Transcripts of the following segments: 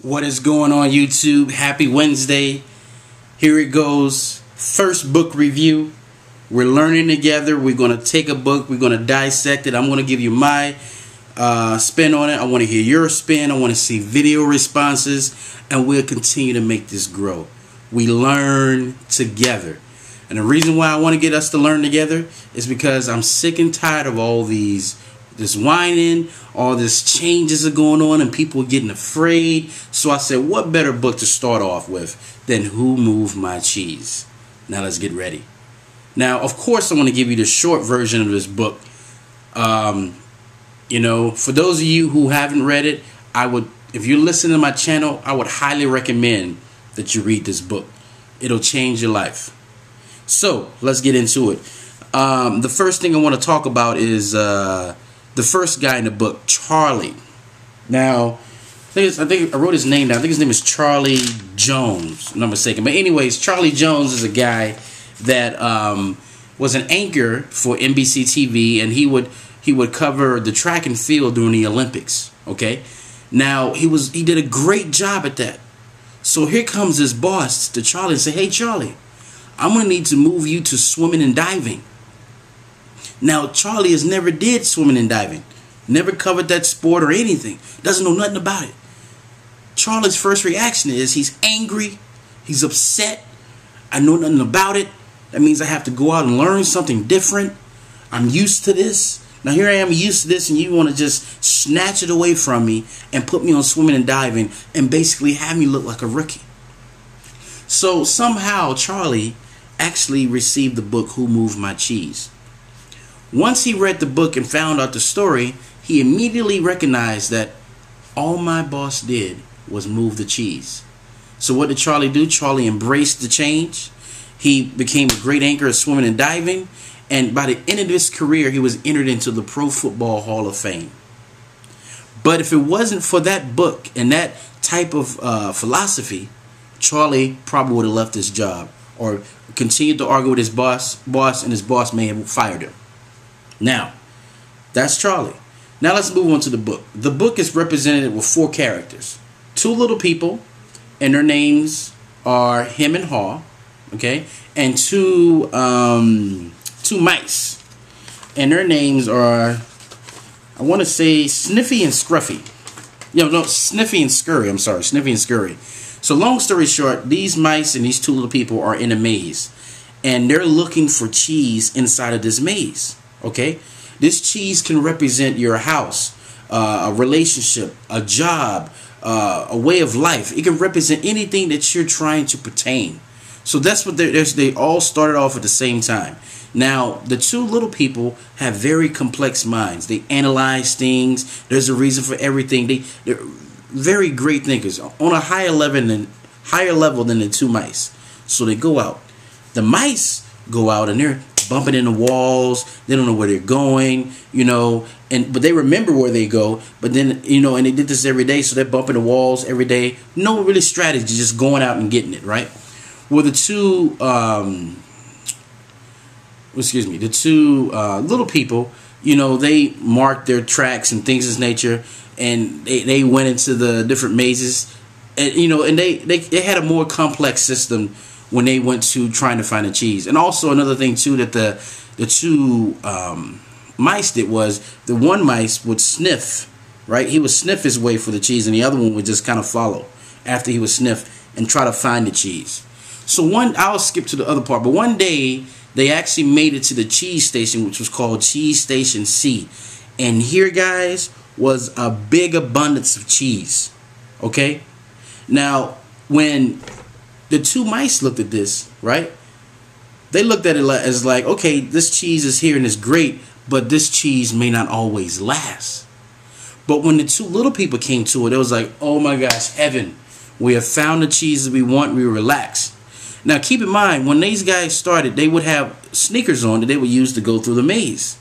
What is going on, YouTube? Happy Wednesday. Here it goes. First book review. We're learning together. We're going to take a book. We're going to dissect it. I'm going to give you my spin on it. I want to hear your spin. I want to see video responses. And we'll continue to make this grow. We learn together. And the reason why I want to get us to learn together is because I'm sick and tired of all this whining, all this changes are going on and people are getting afraid. So I said, what better book to start off with than Who Moved My Cheese? Now let's get ready. Now, of course, I want to give you the short version of this book. For those of you who haven't read it, if you're listening to my channel, I would highly recommend that you read this book. It'll change your life. So let's get into it. The first thing I want to talk about is the first guy in the book, Charlie. Now, I think I wrote his name down. I think his name is Charlie Jones, if I'm not mistaken. But anyways, Charlie Jones is a guy that was an anchor for NBC TV, and he would cover the track and field during the Olympics. Okay, now he did a great job at that. So here comes his boss to Charlie and say, "Hey Charlie, I'm gonna need to move you to swimming and diving." Now, Charlie has never did swimming and diving. Never covered that sport or anything. Doesn't know nothing about it. Charlie's first reaction is he's angry. He's upset. I know nothing about it. That means I have to go out and learn something different. I'm used to this. Now here I am used to this, and you want to just snatch it away from me and put me on swimming and diving and basically have me look like a rookie. So somehow Charlie actually received the book Who Moved My Cheese. Once he read the book and found out the story, he immediately recognized that all my boss did was move the cheese. So what did Charlie do? Charlie embraced the change. He became a great anchor at swimming and diving. And by the end of his career, he was entered into the Pro Football Hall of Fame. But if it wasn't for that book and that type of philosophy, Charlie probably would have left his job or continued to argue with his boss, and his boss may have fired him. Now, that's Charlie. Now let's move on to the book. The book is represented with 4 characters. 2 little people, and their names are him and Haw, okay? And 2 mice, and their names are, I want to say, Sniffy and Scruffy. Sniffy and Scurry. I'm sorry, Sniffy and Scurry. So long story short, these mice and these 2 little people are in a maze, and they're looking for cheese inside of this maze. Okay, this cheese can represent your house, a relationship, a job, a way of life. It can represent anything that you're trying to pertain. So that's what they all started off at the same time. Now, the 2 little people have very complex minds. They analyze things. There's a reason for everything. They're very great thinkers on a higher level than the 2 mice. So they go out. The mice go out and they're bumping into walls. They don't know where they're going, but they remember where they go. But then, and they did this every day, so they're bumping the walls every day. No really strategy, just going out and getting it, right? Well, the 2 little people, they marked their tracks and things of this nature, and they went into the different mazes, and and they had a more complex system when they went to trying to find a cheese. And also another thing too that the 2 mice did was the one mice would sniff, right? He would sniff his way for the cheese, and the other one would just kind of follow after he would sniff and try to find the cheese. So I'll skip to the other part, but one day they actually made it to the cheese station, which was called Cheese Station C. And here, guys, was a big abundance of cheese. Okay? Now, when the 2 mice looked at this, right? They looked at it as like, okay, this cheese is here and it's great, but this cheese may not always last. But when the 2 little people came to it, it was like, oh my gosh, heaven. We have found the cheese that we want. We relax. Now, keep in mind, when these guys started, they would have sneakers on that they would use to go through the maze.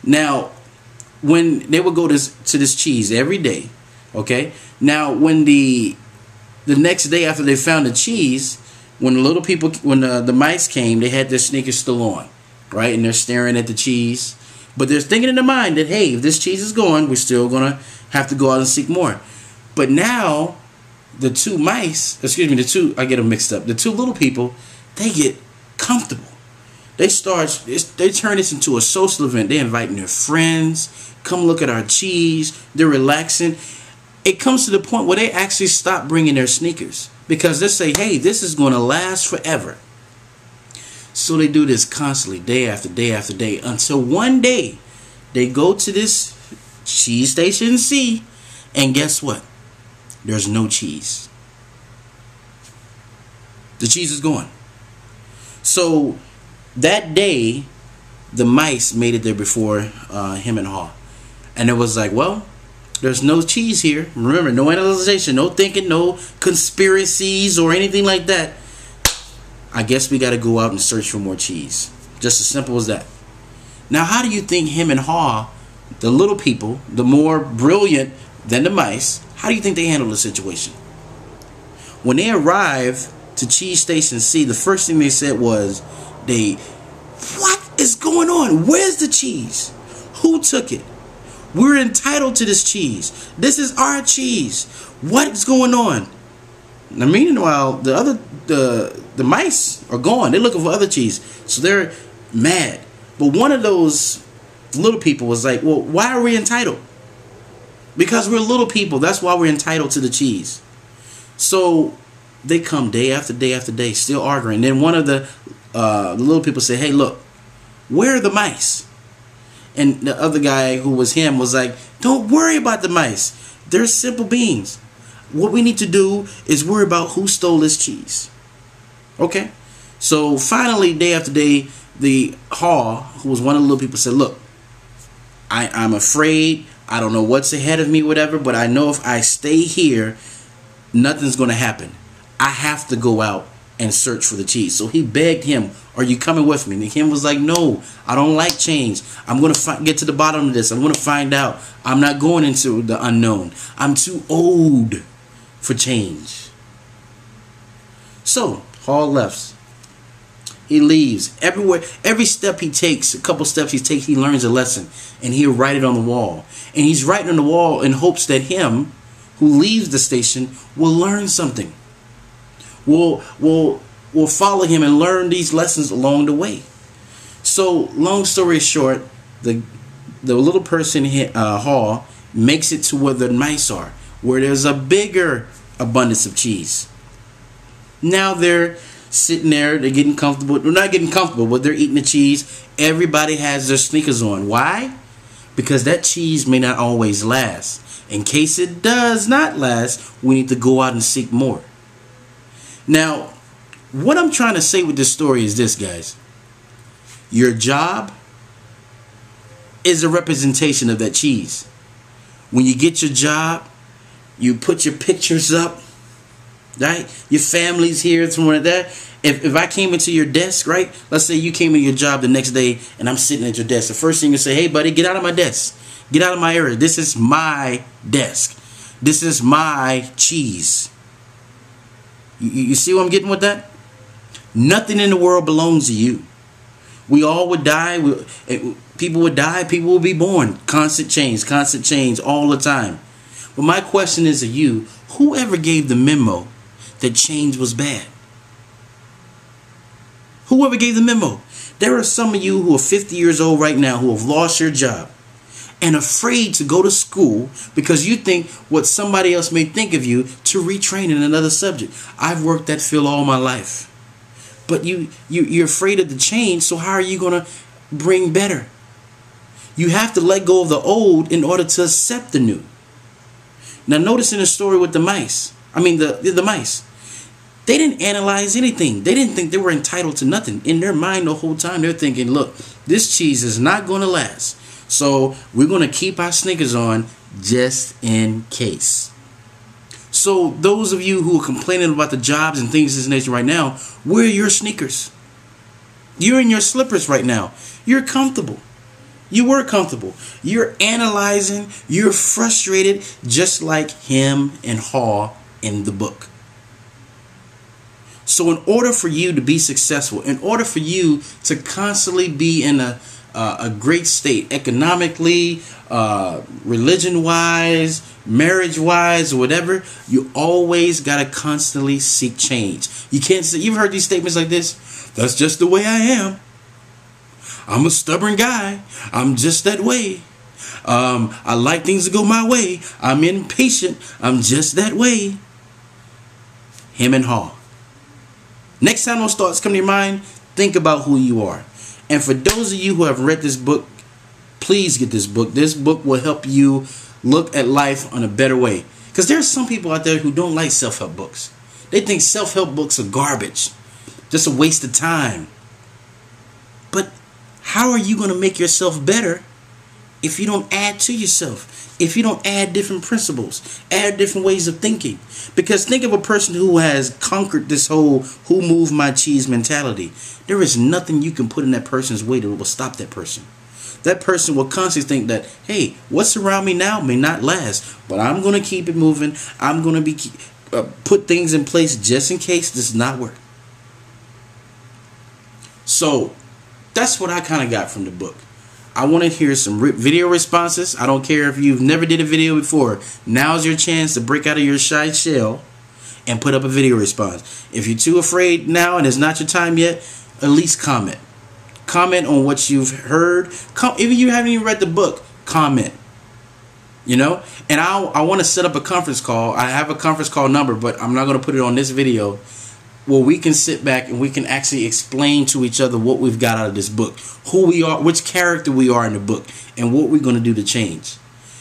Now, when they would go to this cheese every day, okay? Now, when the next day after they found the cheese, when the mice came, they had their sneakers still on, right? And they're staring at the cheese. But they're thinking in their mind that, hey, if this cheese is gone, we're still going to have to go out and seek more. But now the two mice, excuse me, I get them mixed up. The two little people, they get comfortable. They turn this into a social event. They're inviting their friends, come look at our cheese. They're relaxing. It comes to the point where they actually stop bringing their sneakers because they say, hey, this is going to last forever. So they do this constantly, day after day after day, until one day they go to this cheese station C, and guess what? There's no cheese. The cheese is gone. So that day, the mice made it there before him and Haw. And it was like, well, there's no cheese here. Remember, no analyzation, no thinking, no conspiracies or anything like that. I guess we got to go out and search for more cheese. Just as simple as that. Now, how do you think him and Haw, the little people, the more brilliant than the mice, how do you think they handled the situation? When they arrived to Cheese Station C, the first thing they said was, what is going on? Where's the cheese? Who took it? We're entitled to this cheese. This is our cheese. What is going on? Now, meanwhile, the mice are gone. They're looking for other cheese. So they're mad. But one of those little people was like, well, why are we entitled? Because we're little people. That's why we're entitled to the cheese. So they come day after day after day, still arguing. Then one of the little people said, hey, look, where are the mice? And the other guy who was him was like, don't worry about the mice. They're simple beings. What we need to do is worry about who stole this cheese. Okay? So finally, day after day, the Haw, who was one of the little people, said, look, I'm afraid. I don't know what's ahead of me, whatever, but I know if I stay here, nothing's going to happen. I have to go out and search for the cheese. So he begged him, are you coming with me? And him was like, no, I don't like change. I'm going to get to the bottom of this. I'm going to find out. I'm not going into the unknown. I'm too old for change. So Haw left. He leaves. Everywhere, every step he takes, a couple steps he takes, he learns a lesson. And he'll write it on the wall. And he's writing on the wall in hopes that him, who leaves the station, will learn something. Will follow him and learn these lessons along the way. So, long story short, the little person, Haw, makes it to where the mice are, where there's a bigger abundance of cheese. Now they're sitting there, they're getting comfortable. They're not getting comfortable, but they're eating the cheese. Everybody has their sneakers on. Why? Because that cheese may not always last. In case it does not last, we need to go out and seek more. Now, what I'm trying to say with this story is this, guys. Your job is a representation of that cheese. When you get your job, you put your pictures up, right? Your family's here, somewhere like that. If I came into your desk, right? Let's say you came into your job the next day and I'm sitting at your desk. The first thing you say, hey, buddy, get out of my desk. Get out of my area. This is my desk. This is my cheese. You see what I'm getting with that? Nothing in the world belongs to you. We all would die. People would die. People will be born. Constant change all the time. But my question is to you, whoever gave the memo that change was bad? Whoever gave the memo? There are some of you who are 50 years old right now who have lost your job and afraid to go to school because you think what somebody else may think of you to retrain in another subject. I've worked that field all my life. But you're afraid of the change, so how are you going to bring better? You have to let go of the old in order to accept the new. Now notice in the story with the mice, the mice, they didn't analyze anything. They didn't think they were entitled to nothing. In their mind the whole time they're thinking, look, this cheese is not going to last. So we're going to keep our sneakers on just in case. So those of you who are complaining about the jobs and things of this nature right now, wear your sneakers. You're in your slippers right now. You're comfortable. You were comfortable. You're analyzing. You're frustrated just like him and Haw in the book. So in order for you to be successful, in order for you to constantly be in a a great state economically, religion-wise, marriage-wise, whatever, you always gotta constantly seek change. You can't say, you've heard these statements like this: "That's just the way I am. I'm a stubborn guy. I'm just that way. I like things to go my way. I'm impatient. I'm just that way." Him and haw. Next time those thoughts come to your mind, think about who you are. And for those of you who have read this book, please get this book. This book will help you look at life on a better way. Because there are some people out there who don't like self-help books. They think self-help books are garbage. Just a waste of time. But how are you going to make yourself better if you don't add to yourself? If you don't add different principles, add different ways of thinking? Because think of a person who has conquered this whole "who moved my cheese" mentality. There is nothing you can put in that person's way that will stop that person. That person will constantly think that, hey, what's around me now may not last, but I'm going to keep it moving. I'm going to put things in place just in case this does not work. So that's what I kind of got from the book. I want to hear some video responses. I don't care if you've never did a video before. Now's your chance to break out of your shy shell and put up a video response. If you're too afraid now and it's not your time yet, at least comment. Comment on what you've heard. If you haven't even read the book, comment. You know? And I want to set up a conference call. I have a conference call number, but I'm not going to put it on this video, where we can sit back and we can actually explain to each other what we've got out of this book, who we are, which character we are in the book, and what we're going to do to change.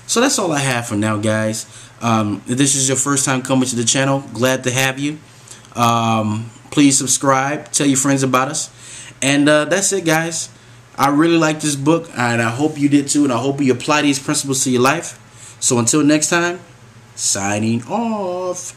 So that's all I have for now, guys. If this is your first time coming to the channel, glad to have you. Please subscribe, tell your friends about us, and that's it, guys. I really like this book, and I hope you did too, and I hope you apply these principles to your life. So until next time, signing off.